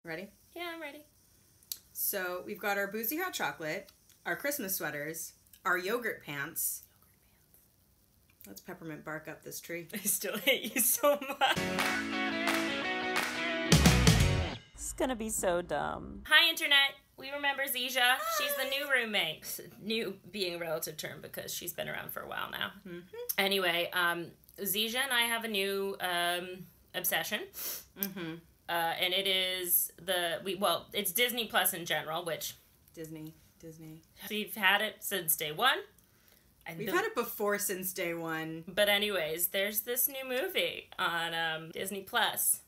Ready? Yeah, I'm ready. So we've got our boozy hot chocolate, our Christmas sweaters, our yogurt pants. Let's peppermint bark up this tree. I still hate you so much. It's gonna be so dumb. Hi, Internet. We remember Zija. Hi. She's the new roommate. New being a relative term because she's been around for a while now. Mm-hmm. Anyway, Zija and I have a new obsession. Mm-hmm. And it is it's Disney Plus in general, which... Disney. We've had it since day one. We've had it before since day one. But anyways, there's this new movie on Disney Plus.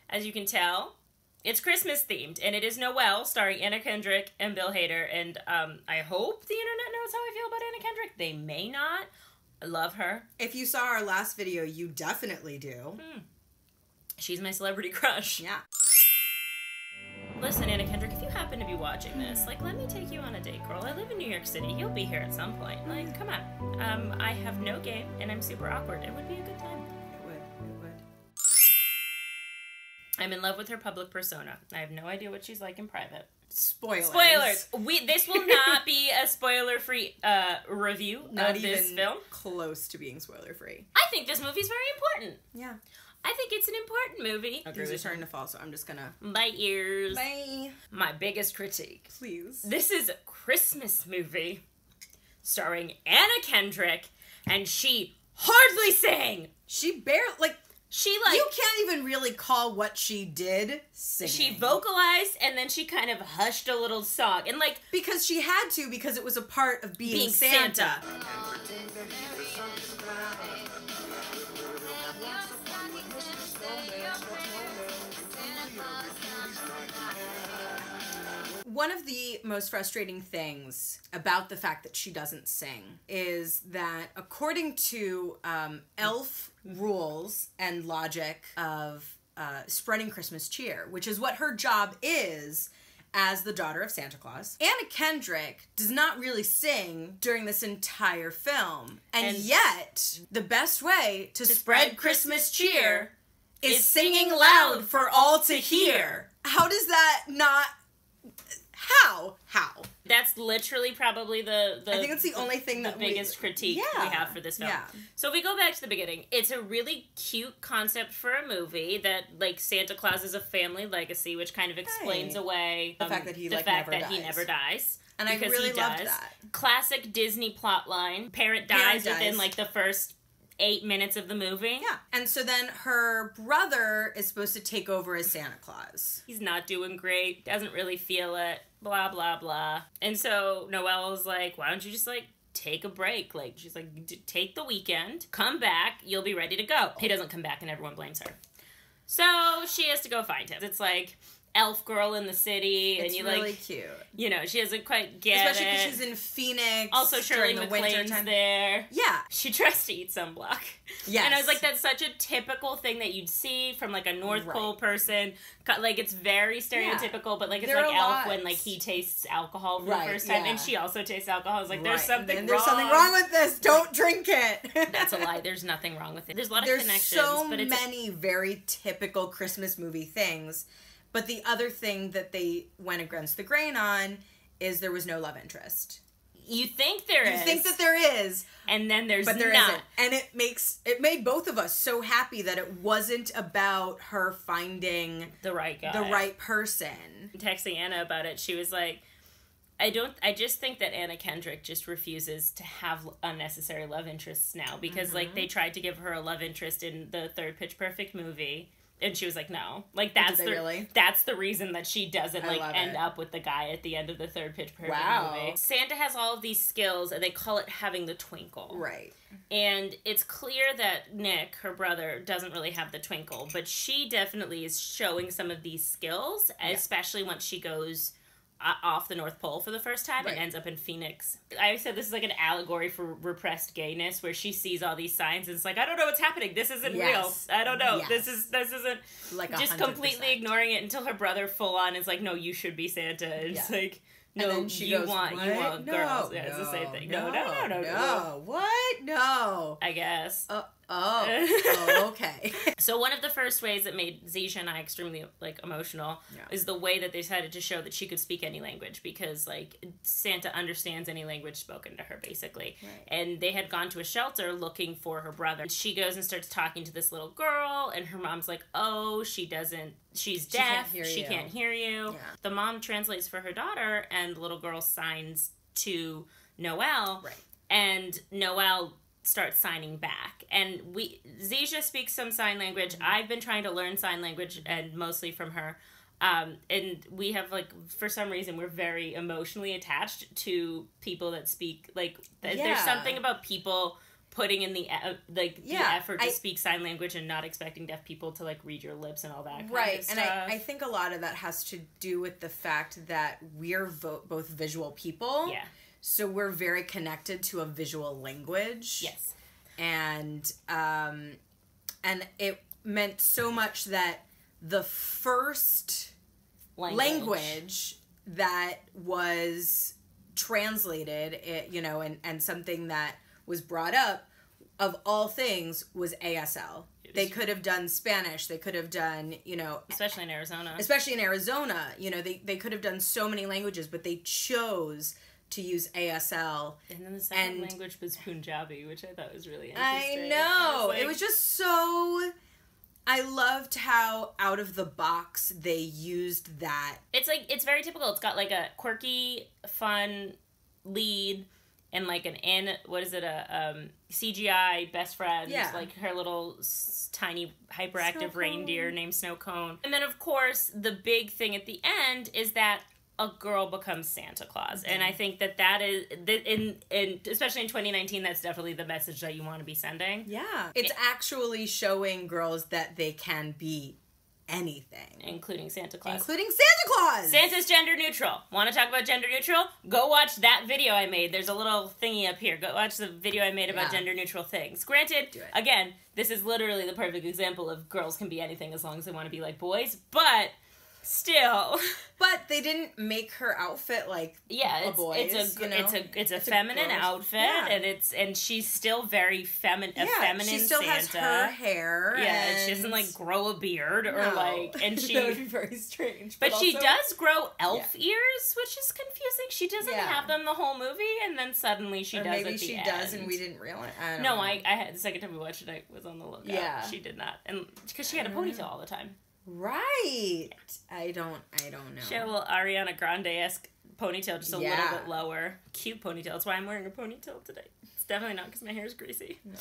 As you can tell, it's Christmas themed, and it is Noelle, starring Anna Kendrick and Bill Hader. And I hope the internet knows how I feel about Anna Kendrick. They may not. I love her. If you saw our last video, you definitely do. She's my celebrity crush. Yeah. Listen, Anna Kendrick, if you happen to be watching this, like, let me take you on a date, girl. I live in New York City. You'll be here at some point. Like, come on. I have no game, and I'm super awkward. It would be a good time. It would. I'm in love with her public persona. I have no idea what she's like in private. Spoilers. This will not be a spoiler-free review of this film. Close to being spoiler-free. I think this movie's very important. Yeah. I think it's an important movie. Things are starting to fall, so I'm just gonna... Bye, ears. Bye. My biggest critique. Please. This is a Christmas movie starring Anna Kendrick, and she hardly sang. She barely... You can't even really call what she did singing. She vocalized, and then she kind of hushed a little song. And, because she had to, because it was a part of being Santa. One of the most frustrating things about the fact that she doesn't sing is that according to elf rules and logic of spreading Christmas cheer, which is what her job is as the daughter of Santa Claus, Anna Kendrick does not really sing during this entire film. And yet, the best way to spread Christmas cheer is singing loud for all to hear. How does that not... How? That's literally probably the I think it's the only thing that biggest critique we have for this film. Yeah. So if we go back to the beginning, it's a really cute concept for a movie that, Santa Claus is a family legacy, which kind of explains away the fact that he never dies. And I really loved that. Classic Disney plotline. Parent dies within the first 8 minutes of the movie. Yeah. And so then her brother is supposed to take over as Santa Claus. He's not doing great, doesn't really feel it, blah, blah, blah. And so Noelle's like, why don't you just, take a break? She's like, take the weekend, come back, you'll be ready to go. He doesn't come back and everyone blames her. So she has to go find him. It's elf girl in the city, it's and really cute. She doesn't quite get Especially because she's in Phoenix. Also, Shirley during the MacLaine's winter time. there. Yeah, she tries to eat sunblock. Yes, and I was like, that's such a typical thing that you'd see from a North Pole person. It's very stereotypical, but it's Elf when he tastes alcohol for the first time, and she also tastes alcohol. I was like, there's something wrong with this. Don't drink it. That's a lie. There's nothing wrong with it. There's a lot of connections. There's so many very typical Christmas movie things. But the other thing that they went against the grain on is there was no love interest. You think there is. You think that there is. And then there's but there not. Isn't. And it made both of us so happy that it wasn't about her finding the right guy. The right person. Texting Anna about it, she was like, I just think that Anna Kendrick just refuses to have unnecessary love interests now. Because, they tried to give her a love interest in the third Pitch Perfect movie. And she was like, no. That's the reason that she doesn't, end up with the guy at the end of the third Pitch Perfect movie. Santa has all of these skills, and they call it having the twinkle. Right. And it's clear that Nick, her brother, doesn't really have the twinkle, but she definitely is showing some of these skills, especially once she goes off the North Pole for the first time and ends up in Phoenix. I said this is an allegory for repressed gayness, where she sees all these signs and it's I don't know what's happening. This isn't real. I don't know. Yes. This isn't just 100%. Completely ignoring it until her brother full on is no, you should be Santa. And it's no, you want girls. Yeah, it's the same thing. No. What? No. I guess. Oh, okay. So one of the first ways that made Zisha and I extremely, like, emotional is the way that they decided to show that she could speak any language, because, like, Santa understands any language spoken to her, basically. Right. And they had gone to a shelter looking for her brother. She goes and starts talking to this little girl, and her mom's like, oh, she's deaf, she can't hear you. Yeah. The mom translates for her daughter, and the little girl signs to Noelle, Right. and Noelle starts signing back. And Zisha speaks some sign language. I've been trying to learn sign language, and mostly from her. And we have, like, for some reason, we're very emotionally attached to people that speak, like, there's something about people putting in the effort to speak sign language and not expecting deaf people to, like, read your lips and all that kind of stuff. And I think a lot of that has to do with the fact that we're both visual people. Yeah. So we're very connected to a visual language. Yes. And it meant so much that the first language that was translated, and something that was brought up, of all things, was ASL. They could have done Spanish. They could have done, especially in Arizona. They could have done so many languages, but they chose to use ASL. And then the second language was Punjabi, which I thought was really interesting. I know. It was just so... I loved how out of the box they used that. It's very typical. It's got, like, a quirky, fun lead and, like, a CGI best friend. Yeah. Like, her little tiny hyperactive reindeer named Snow Cone. And then, of course, the big thing at the end is that a girl becomes Santa Claus. And I think that is, especially in 2019, that's definitely the message that you want to be sending. Yeah. It's actually showing girls that they can be anything. Including Santa Claus. Santa's gender neutral. Want to talk about gender neutral? Go watch that video I made. There's a little thingy up here. Go watch the video I made about gender neutral things. Granted, again, this is literally the perfect example of girls can be anything as long as they want to be like boys, but... Still, but they didn't make her outfit like a boy's. It's a feminine outfit, and she's still very feminine. She still Santa. has her hair. Yeah, she doesn't, like, grow a beard or and she that would be very strange. But she does grow elf ears, which is confusing. She doesn't have them the whole movie, and then suddenly she does. Maybe at the end. Does, and we didn't realize. I had the second time we watched it, I was on the lookout. Yeah, she did not, and because she had a ponytail all the time. Right. I don't know. She had a little Ariana Grande-esque ponytail, just a little bit lower. Cute ponytail. That's why I'm wearing a ponytail today. It's definitely not because my hair is greasy. No.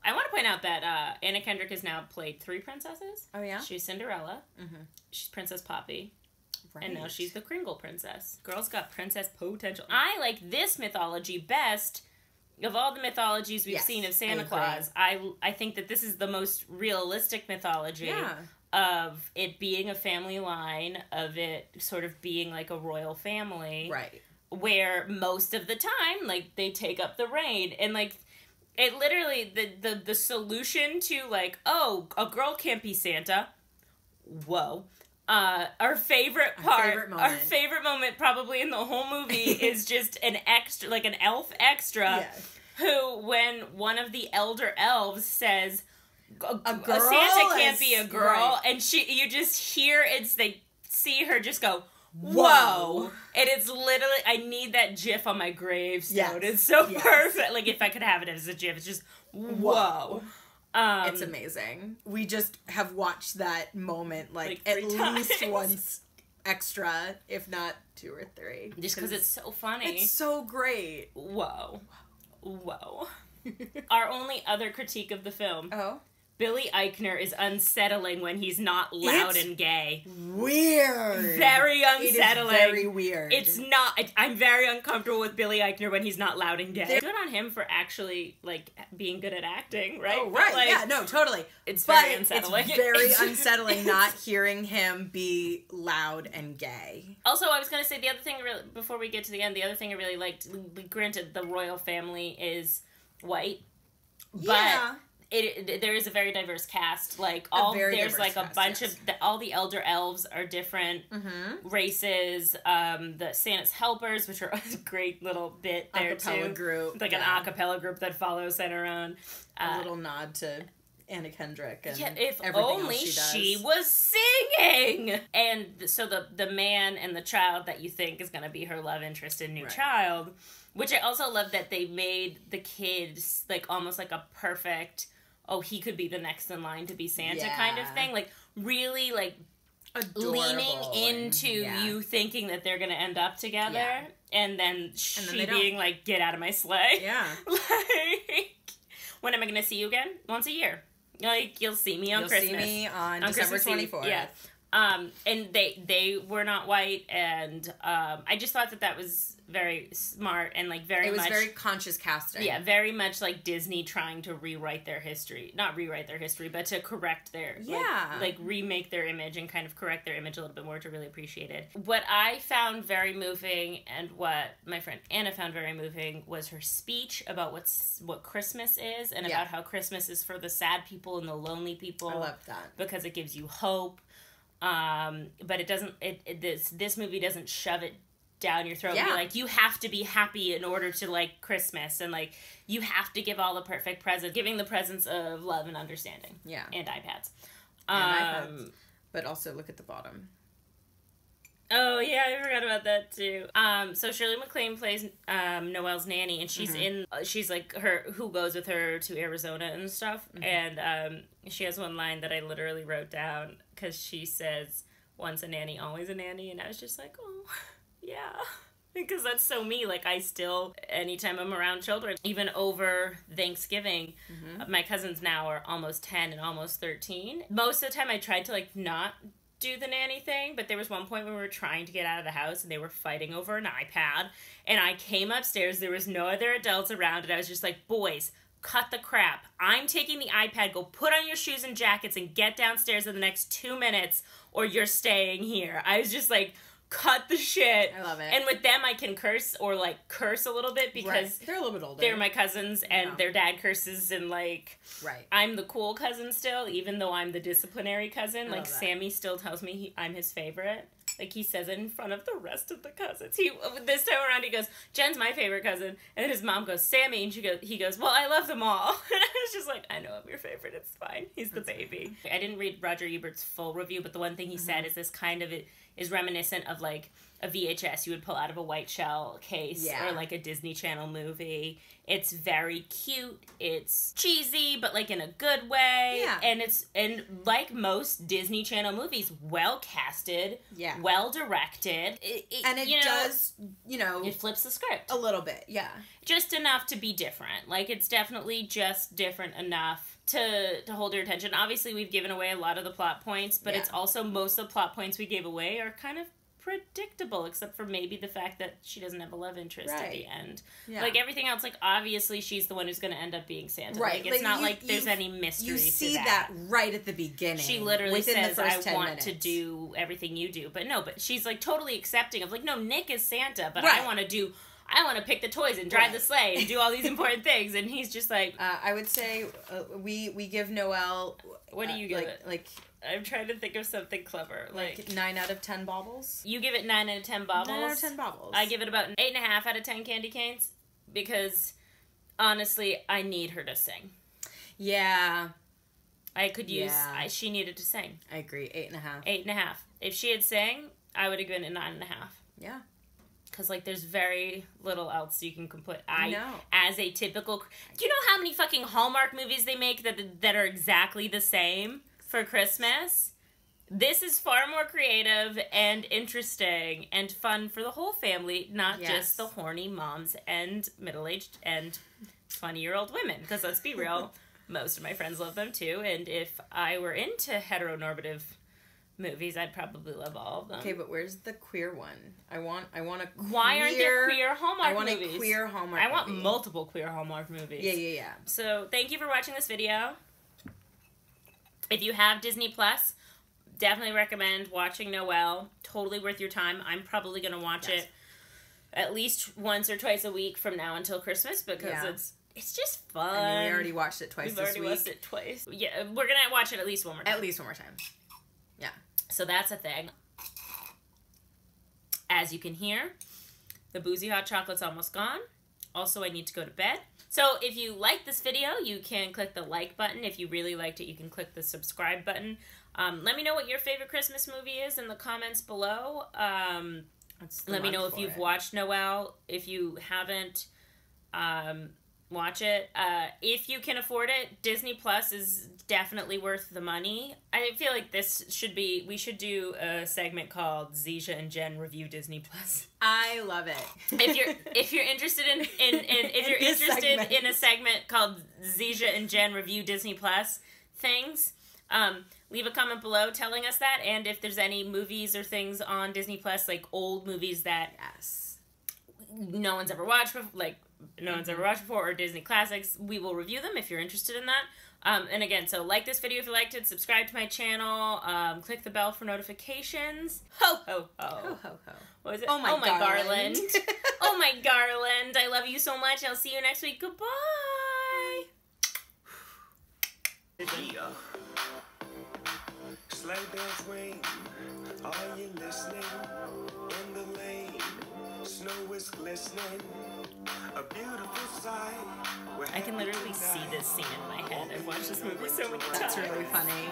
I want to point out that Anna Kendrick has now played 3 princesses. Oh, yeah? She's Cinderella. Mm-hmm. She's Princess Poppy. Right. And now she's the Kringle Princess. Girl's got princess potential. I like this mythology best. Of all the mythologies we've seen of Santa Claus, I think that this is the most realistic mythology. Yeah. Of it being a family line, of it sort of being like a royal family. Right. Where most of the time, like, they take up the reign. And, like, it literally, the solution to, like, oh, a girl can't be Santa. Whoa. Our favorite moment probably in the whole movie is just an extra, like an elf extra, who, when one of the elder elves says... A Santa can't be a girl, and you just hear they see her just go, whoa. And it's literally, I need that GIF on my gravestone. It's so perfect. Like, if I could have it as a GIF, it's just, whoa. It's amazing. We just have watched that moment, like at least once extra, if not 2 or 3. Just because it's so funny. It's so great. Whoa. Our only other critique of the film. Oh? Billy Eichner is unsettling when he's not loud and gay. Weird. Very unsettling. It is very weird. It's not... I'm very uncomfortable with Billy Eichner when he's not loud and gay. Good on him for actually, like, being good at acting, right? Oh, right. Like, yeah, no, totally. It's very unsettling. It's very unsettling not hearing him be loud and gay. Also, I was going to say the other thing, before we get to the end, the other thing I really liked, granted, the royal family is white, but... there is a very diverse cast. Like there's like a bunch of all the elder elves are different races. The Santa's helpers, which are a great little bit there too. Group, like an a cappella group that follows Santa around. A little nod to Anna Kendrick and if everything only else she was singing. And so the man and the child that you think is going to be her love interest in New Child, which I also love that they made the kids like almost like a perfect, he could be the next in line to be Santa kind of thing. Like really like adorable, leaning into you thinking that they're going to end up together and then she being like, get out of my sleigh. Yeah. Like, when am I going to see you again? Once a year. Like, you'll see me on Christmas. You'll see me on December 24th. Yeah. And they were not white, and I just thought that was very smart and like it was very conscious casting. Yeah, very much like Disney trying to rewrite their history, not rewrite their history, but to correct their like remake their image and kind of correct their image a little bit more to really appreciate it. What I found very moving and what my friend Anna found very moving was her speech about what Christmas is and about how Christmas is for the sad people and the lonely people. I love that because it gives you hope. But it doesn't. This movie doesn't shove it down your throat. Yeah. Be like, you have to be happy in order to like Christmas, and like you have to give all the perfect presents, giving the presents of love and understanding. Yeah, and iPads. iPads. But also look at the bottom. Oh yeah, I forgot about that too. So Shirley MacLaine plays Noelle's nanny, and she's she's like who goes with her to Arizona and stuff. And she has one line that I literally wrote down because she says, "Once a nanny, always a nanny," and I was just like, oh, yeah. Because that's so me. Like, I still, anytime I'm around children, even over Thanksgiving, my cousins now are almost 10 and almost 13. Most of the time I tried to like not do the nanny thing, but there was one point when we were trying to get out of the house and they were fighting over an iPad, and I came upstairs, there was no other adults around, and I was just like, boys, cut the crap. I'm taking the iPad, go put on your shoes and jackets and get downstairs in the next 2 minutes or you're staying here. I was just like, cut the shit. I love it. And with them I can curse or like curse a little bit because they're a little bit older. They're my cousins and their dad curses, and like I'm the cool cousin still, even though I'm the disciplinary cousin. Like Sammy still tells me I'm his favorite. Like he says it in front of the rest of the cousins. This time around he goes, Jen's my favorite cousin, and then his mom goes, Sammy, and he goes, well, I love them all. And I was just like, I know I'm your favorite, it's fine. He's the baby. I didn't read Roger Ebert's full review, but the one thing he said is this kind of is reminiscent of like a VHS you would pull out of a white shell case or like a Disney Channel movie. It's very cute. It's cheesy, but like in a good way. Yeah. And like most Disney Channel movies, well casted, well directed. It does, it flips the script. A little bit, yeah. Just enough to be different. Like it's definitely just different enough to hold your attention. Obviously, we've given away a lot of the plot points, but it's also most of the plot points we gave away are kind of predictable, except for maybe the fact that she doesn't have a love interest at the end. Yeah. Like everything else, like obviously she's the one who's going to end up being Santa. Right. Like it's not like there's any mystery to that. You see that right at the beginning. She literally says, I want to do everything you do. But she's like totally accepting of like, no, Nick is Santa, but I want to pick the toys and drive the sleigh and do all these important things. And he's just like... I would say we give Noelle... What do you give it? Like... I'm trying to think of something clever. Like 9 out of 10 baubles? You give it 9 out of 10 baubles? 9 out of 10 baubles. I give it about 8.5 out of 10 candy canes because, honestly, I need her to sing. Yeah. I could use... she needed to sing. I agree. 8.5. 8.5. If she had sang, I would have given it 9.5. Yeah. Because, like, there's very little else you can complete. I know. As a typical... Do you know how many fucking Hallmark movies they make that are exactly the same for Christmas? This is far more creative and interesting and fun for the whole family, not just the horny moms and middle-aged and 20-year-old women. Because let's be real, most of my friends love them too, and if I were into heteronormative movies, I'd probably love all of them. Okay, but where's the queer one? I want a queer... Why aren't there queer Hallmark movies? I want a queer Hallmark I want multiple queer Hallmark movies. Yeah. So, thank you for watching this video. If you have Disney Plus, definitely recommend watching Noelle. Totally worth your time. I'm probably going to watch it at least once or twice a week from now until Christmas because it's just fun. I mean, we already watched it twice this week. We've already watched it twice. Yeah, we're gonna watch it at least one more time. At least one more time. Yeah. So that's a thing. As you can hear, the boozy hot chocolate's almost gone. Also, I need to go to bed. So if you like this video, you can click the like button. If you really liked it, you can click the subscribe button. Let me know what your favorite Christmas movie is in the comments below. Let me know if you've watched Noelle. If you haven't, watch it. If you can afford it, Disney Plus is definitely worth the money. I feel like we should do a segment called Zisha and Jen Review Disney Plus. I love it. If you're interested in a segment called Zisha and Jen Review Disney Plus things, leave a comment below telling us that, and if there's any movies or things on Disney Plus, like old movies that no one's ever watched before, or Disney classics, we will review them if you're interested in that. And again, so like this video if you liked it, subscribe to my channel, click the bell for notifications. Ho, ho, ho. Ho, ho, ho. What was it? Oh my garland. Oh my garland. I love you so much. I'll see you next week. Goodbye. Yeah. Sleigh bells ring, are you listening? In the lane, snow is glistening, a beautiful sight. I can literally see this scene in my head. I've watched this movie so many times. That's really funny.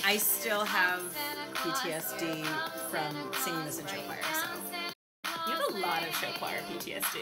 I still have PTSD from singing this in show choir, so. You have a lot of show choir PTSD.